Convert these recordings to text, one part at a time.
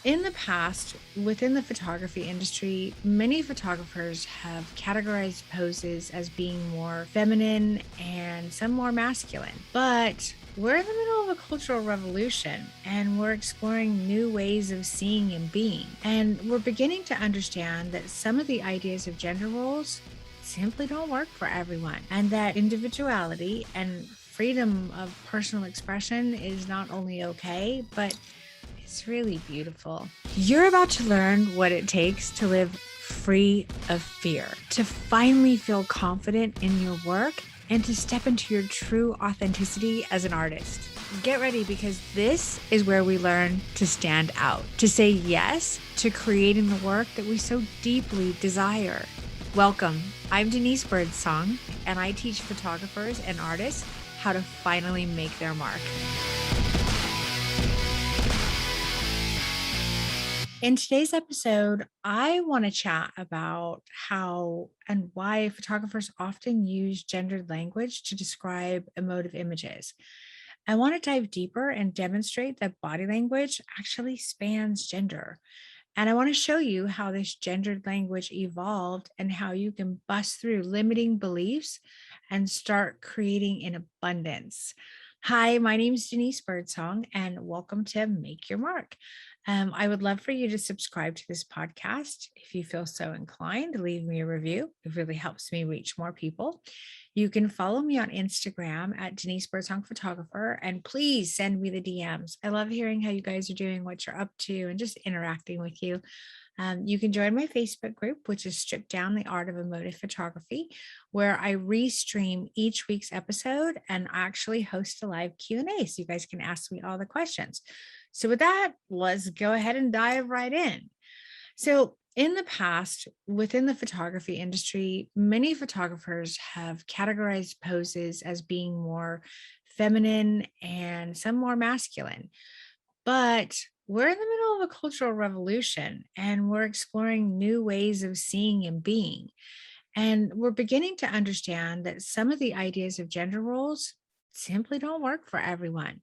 In the past, within the photography industry, many photographers have categorized poses as being more feminine and some more masculine. But we're in the middle of a cultural revolution and we're exploring new ways of seeing and being. And we're beginning to understand that some of the ideas of gender roles simply don't work for everyone, and that individuality and freedom of personal expression is not only okay, but it's really beautiful. You're about to learn what it takes to live free of fear, to finally feel confident in your work, and to step into your true authenticity as an artist. Get ready because this is where we learn to stand out, to say yes to creating the work that we so deeply desire. Welcome. I'm Denise Birdsong, and I teach photographers and artists how to finally make their mark. In today's episode, I want to chat about how and why photographers often use gendered language to describe emotive images. I want to dive deeper and demonstrate that body language actually spans gender. And I want to show you how this gendered language evolved and how you can bust through limiting beliefs and start creating in abundance. Hi, my name is Denise Birdsong, and welcome to Make Your Mark. I would love for you to subscribe to this podcast. If you feel so inclined, leave me a review. It really helps me reach more people. You can follow me on Instagram at Denise Birdsong Photographer, and please send me the DMs. I love hearing how you guys are doing, what you're up to, and just interacting with you. You can join my Facebook group, which is Stripped Down the Art of Emotive Photography, where I restream each week's episode and actually host a live Q&A so you guys can ask me all the questions. So with that, let's go ahead and dive right in. So in the past, within the photography industry, many photographers have categorized poses as being more feminine and some more masculine. But we're in the middle of a cultural revolution and we're exploring new ways of seeing and being. And we're beginning to understand that some of the ideas of gender roles simply don't work for everyone,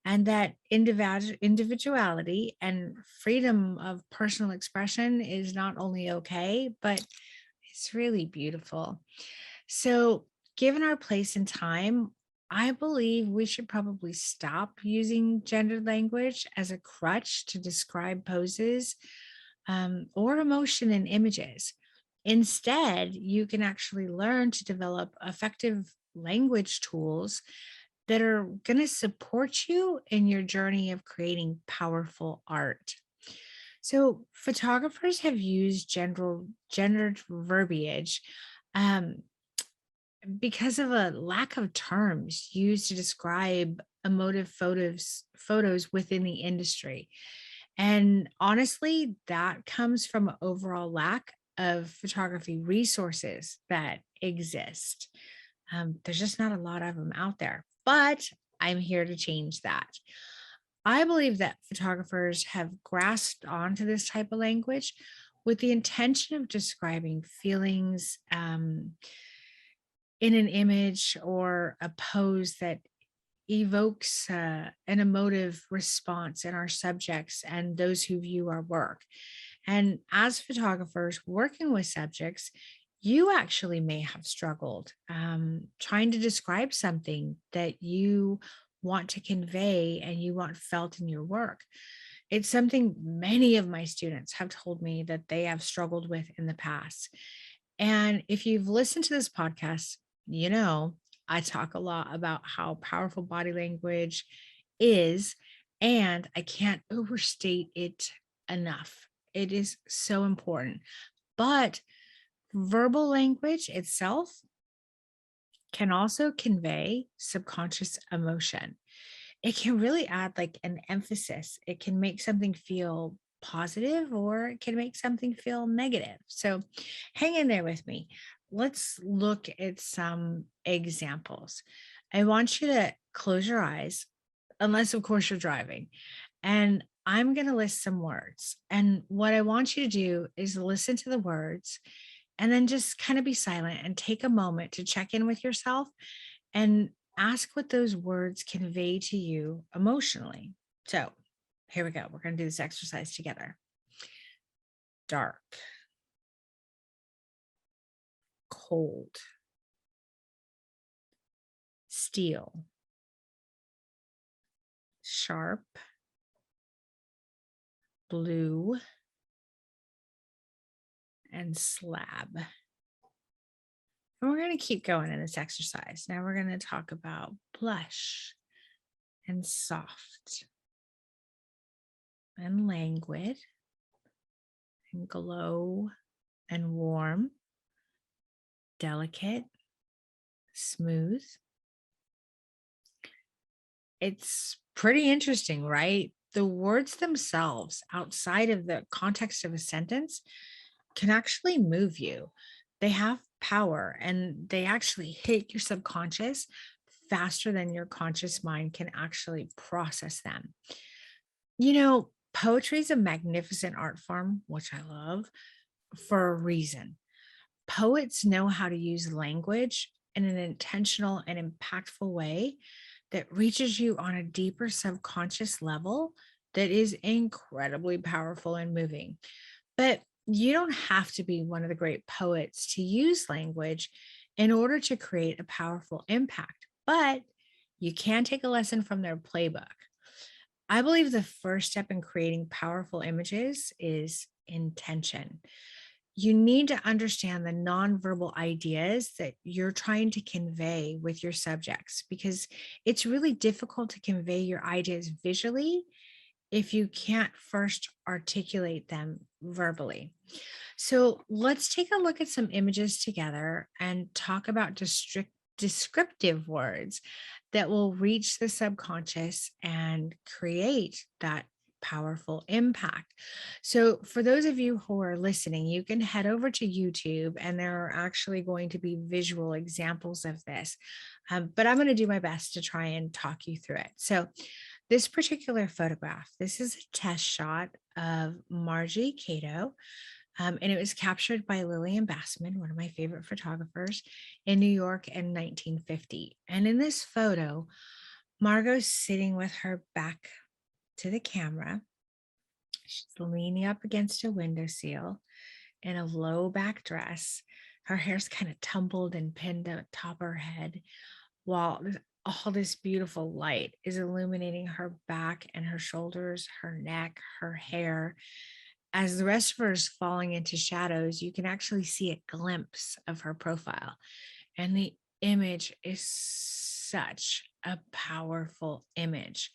and that individuality and freedom of personal expression is not only okay, but it's really beautiful. So, given our place in time, I believe we should probably stop using gendered language as a crutch to describe poses or emotion in images. Instead, you can actually learn to develop effective language tools that are going to support you in your journey of creating powerful art. So, photographers have used gendered verbiage um, because of a lack of terms used to describe emotive photos within the industry. And honestly, that comes from an overall lack of photography resources that exist. There's just not a lot of them out there, but I'm here to change that. I believe that photographers have grasped onto this type of language with the intention of describing feelings in an image or a pose that evokes an emotive response in our subjects and those who view our work. And as photographers working with subjects, you actually may have struggled trying to describe something that you want to convey and you want felt in your work. It's something many of my students have told me that they have struggled with in the past. And if you've listened to this podcast, you know I talk a lot about how powerful body language is, and I can't overstate it enough. It is so important. But verbal language itself can also convey subconscious emotion. It can really add like an emphasis. It can make something feel positive or it can make something feel negative. So hang in there with me. Let's look at some examples. I want you to close your eyes, unless, of course, you're driving. And I'm going to list some words. And what I want you to do is listen to the words and then just kind of be silent and take a moment to check in with yourself and ask what those words convey to you emotionally. So Here we go. We're going to do this exercise together. Dark, cold, steel, sharp, blue, and slab. And we're going to keep going in this exercise. Now we're going to talk about blush and soft and languid and glow and warm, delicate, smooth. It's pretty interesting, right? The words themselves, outside of the context of a sentence, can actually move you. They have power and they actually hit your subconscious faster than your conscious mind can actually process them. Poetry is a magnificent art form, which I love, for a reason. Poets know how to use language in an intentional and impactful way that reaches you on a deeper subconscious level that is incredibly powerful and moving. But you don't have to be one of the great poets to use language in order to create a powerful impact, but you can take a lesson from their playbook. I believe the first step in creating powerful images is intention. You need to understand the nonverbal ideas that you're trying to convey with your subjects, because it's really difficult to convey your ideas visually if you can't first articulate them verbally. So let's take a look at some images together and talk about descriptive words that will reach the subconscious and create that powerful impact. So, for those of you who are listening, you can head over to YouTube and there are actually going to be visual examples of this. But I'm going to do my best to try and talk you through it. So, this particular photograph, this is a test shot of Margie Cato, and it was captured by Lillian Bassman, one of my favorite photographers, in New York in 1950. And in this photo, Margot's sitting with her back to the camera. She's leaning up against a windowsill in a low back dress. Her hair's kind of tumbled and pinned at the top of her head, while all this beautiful light is illuminating her back and her shoulders, her neck, her hair. As the rest of her is falling into shadows, you can actually see a glimpse of her profile. And the image is such a powerful image.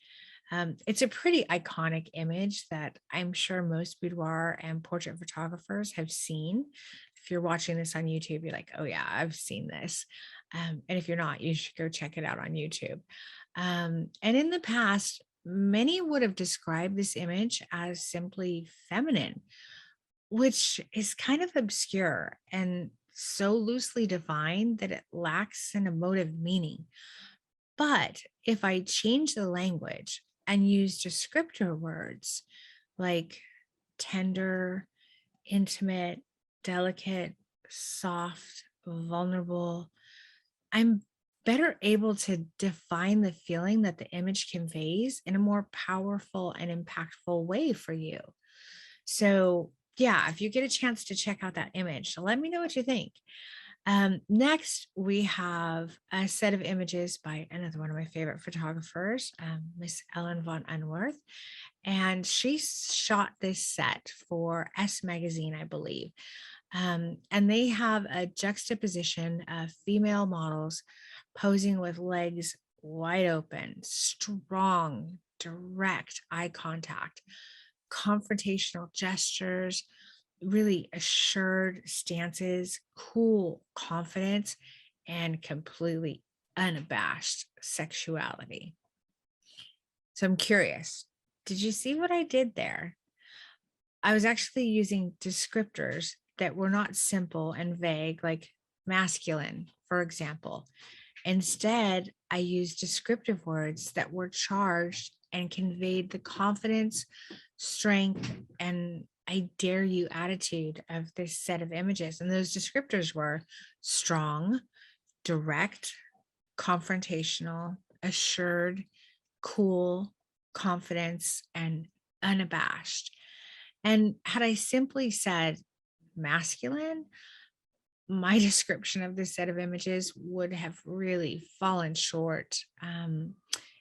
It's a pretty iconic image that I'm sure most boudoir and portrait photographers have seen. If you're watching this on YouTube, you're like, oh, yeah, I've seen this. And if you're not, you should go check it out on YouTube. And in the past, many would have described this image as simply feminine, which is kind of obscure and so loosely defined that it lacks an emotive meaning. But if I change the language and use descriptor words like tender, intimate, delicate, soft, vulnerable, I'm better able to define the feeling that the image conveys in a more powerful and impactful way for you. So, yeah, if you get a chance to check out that image, let me know what you think. Next, we have a set of images by another one of my favorite photographers, Miss Ellen von Unworth. And she shot this set for S Magazine, I believe. And they have a juxtaposition of female models posing with legs wide open, strong, direct eye contact, confrontational gestures, really assured stances, cool confidence, and completely unabashed sexuality. So I'm curious, did you see what I did there? I was actually using descriptors that were not simple and vague, like masculine, for example. Instead, I used descriptive words that were charged and conveyed the confidence, strength, and I dare you attitude of this set of images. And those descriptors were strong, direct, confrontational, assured, cool, confidence, and unabashed. And had I simply said masculine, my description of this set of images would have really fallen short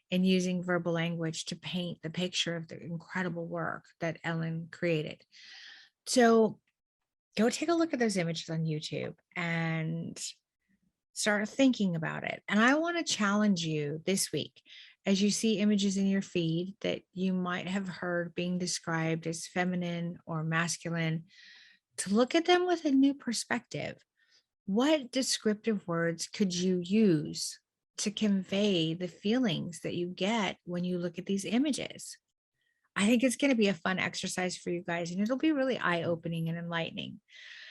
in using verbal language to paint the picture of the incredible work that Ellen created. So go take a look at those images on YouTube and start thinking about it. And I want to challenge you this week as you see images in your feed that you might have heard being described as feminine or masculine, to look at them with a new perspective. What descriptive words could you use to convey the feelings that you get when you look at these images? I think it's going to be a fun exercise for you guys, and it'll be really eye opening and enlightening.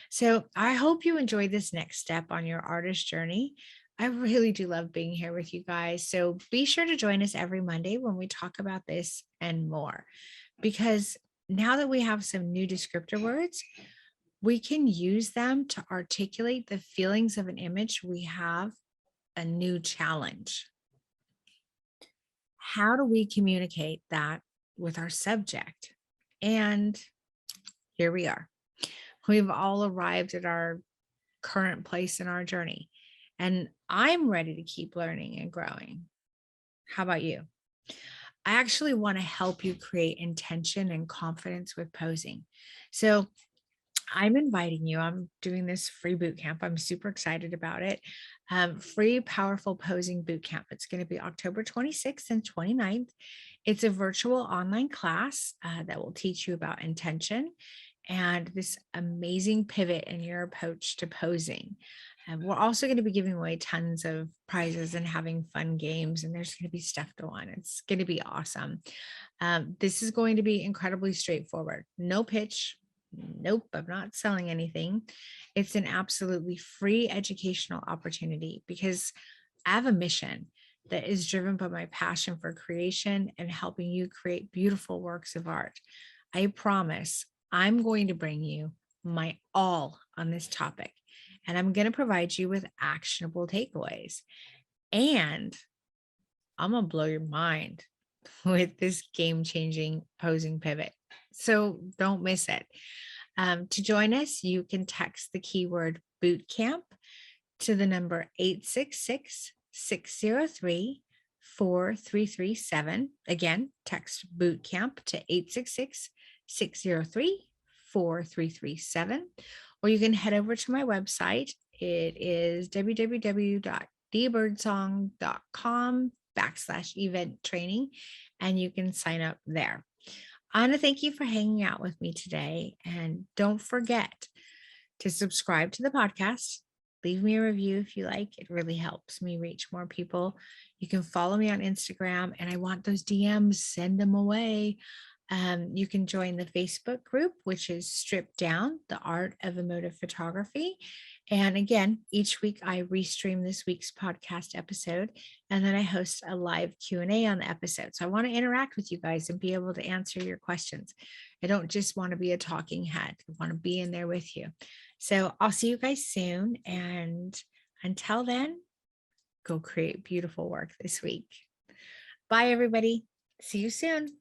So I hope you enjoyed this next step on your artist journey. I really do love being here with you guys. So be sure to join us every Monday when we talk about this and more, because now that we have some new descriptor words, we can use them to articulate the feelings of an image. We have a new challenge. How do we communicate that with our subject? And here we are. We've all arrived at our current place in our journey, and I'm ready to keep learning and growing. How about you? I actually want to help you create intention and confidence with posing. So I'm inviting you. I'm doing this free boot camp. I'm super excited about it. Free powerful posing boot camp. It's going to be October 26th and 29th. It's a virtual online class that will teach you about intention and this amazing pivot in your approach to posing. And we're also going to be giving away tons of prizes and having fun games, and there's going to be stuff to win. It's going to be awesome. This is going to be incredibly straightforward. No pitch. Nope, I'm not selling anything. It's an absolutely free educational opportunity because I have a mission that is driven by my passion for creation and helping you create beautiful works of art. I promise I'm going to bring you my all on this topic, and I'm going to provide you with actionable takeaways. And I'm going to blow your mind with this game changing posing pivot. So don't miss it. To join us, you can text the keyword bootcamp to the number 866-603-4337. Again, text bootcamp to 866-603-4337. Or you can head over to my website. It is www.thebirdsong.com/event training, and you can sign up there. I want to thank you for hanging out with me today. And don't forget to subscribe to the podcast. Leave me a review if you like. It really helps me reach more people. You can follow me on Instagram, and I want those DMs, send them away. You can join the Facebook group, which is Stripped Down, the Art of Emotive Photography. And again, each week I restream this week's podcast episode, and then I host a live Q&A on the episode. So I want to interact with you guys and be able to answer your questions. I don't just want to be a talking head. I want to be in there with you. So I'll see you guys soon. And until then, go create beautiful work this week. Bye, everybody. See you soon.